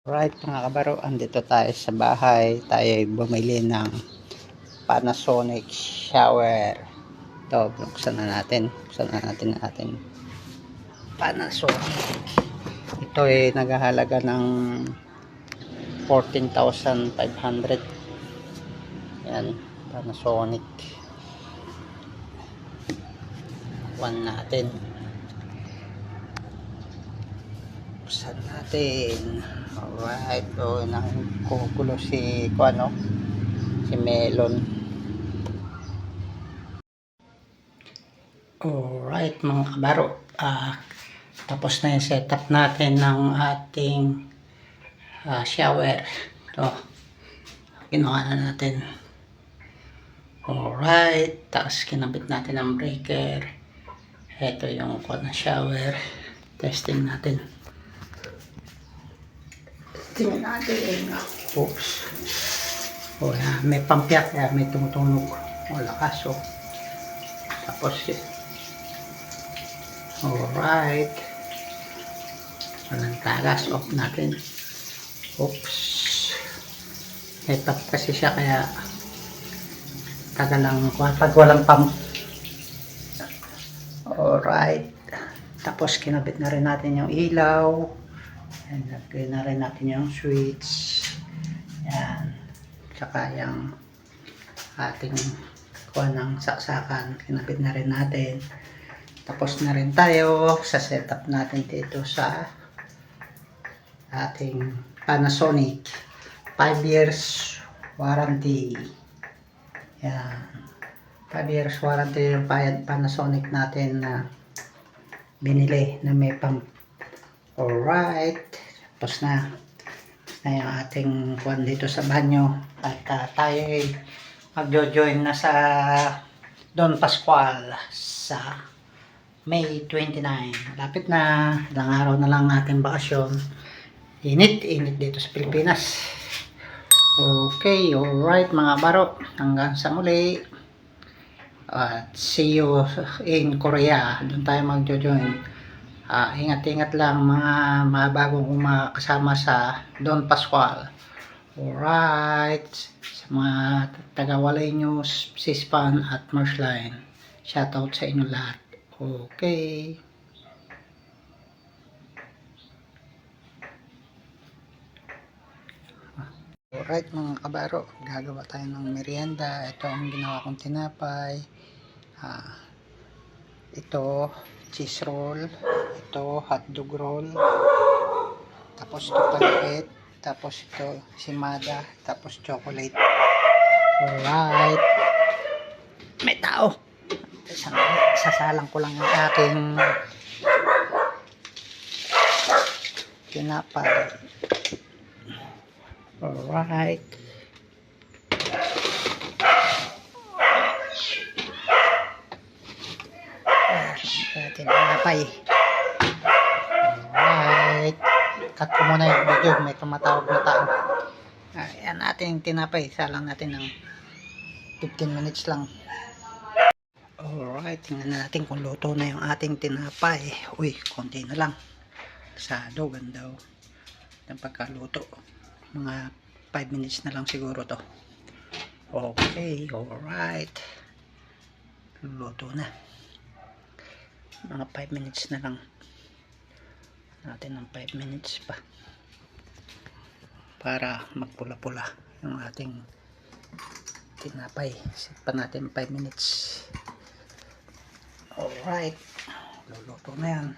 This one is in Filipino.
Right mga kabaro, andito tayo sa bahay. Tayo ay bumili ng Panasonic shower. Ito, buksan na natin. Buksan na natin Panasonic. Ito ay naghahalaga ng 14,500. Yan, Panasonic. One natin. Buksan natin. Alright, kukulo si Melon. Alright mga kabaro, tapos na yung setup natin ng ating shower. Ito, kinuha na natin. Alright, tapos kinabit natin ang breaker. Ito yung shower. Testing natin. Tingnan natin. Oops. O yan, may pampyak, may tumutunog. O lakas o. Tapos alright. Walang tagas. Off natin. Oops. May tap kasi siya kaya taga lang pag walang pump. Alright. Tapos kinabit na rin natin yung ilaw. And lagay na rin natin yung switch. Yan. Tsaka yung ating ng saksakan. Kinabit na rin natin. Tapos na rin tayo sa setup natin dito sa ating Panasonic 5 years warranty. Yan. 5 years warranty yung Panasonic natin na binili na may pump. Alright, tapos na yung ating kuwan dito sa banyo at tayo ay magjo-join na sa Don Pascual sa May 29. Lapit na, ilang araw na lang ating bakasyon. Init dito sa Pilipinas. Okay, alright mga baro, hanggang sa muli at see you in Korea. Doon tayo magjo-join. Ingat-ingat lang mga bagong kasama sa Don Pascual. Alright, sa mga taga-Walay News, Sispan at Marshline, shoutout sa inyo lahat. Okay. Alright mga kabaro, gagawa tayo ng merienda. Ito ang ginawa kong tinapay. Ito cheese roll, ito hotdog roll, tapos ito palipit, tapos ito simada, tapos chocolate. Alright, may tao. Sasalang ko lang ang aking tinapay. Alright, tinapay. Alright, cut ko muna yung video, may tumatawag na tao. Ayan natin tinapay, salang natin ng 15 minutes lang. Alright, tingnan natin kung luto na yung ating tinapay. Uy, konti na lang. Sado, ganda o. Yung pagkaluto, mga 5 minutes na lang siguro to. Okay, alright. Luto na. Mga 5 minutes na lang natin, ng 5 minutes pa para magpula-pula yung ating tinapay. Set pa natin 5 minutes. Alright, luluto na yan.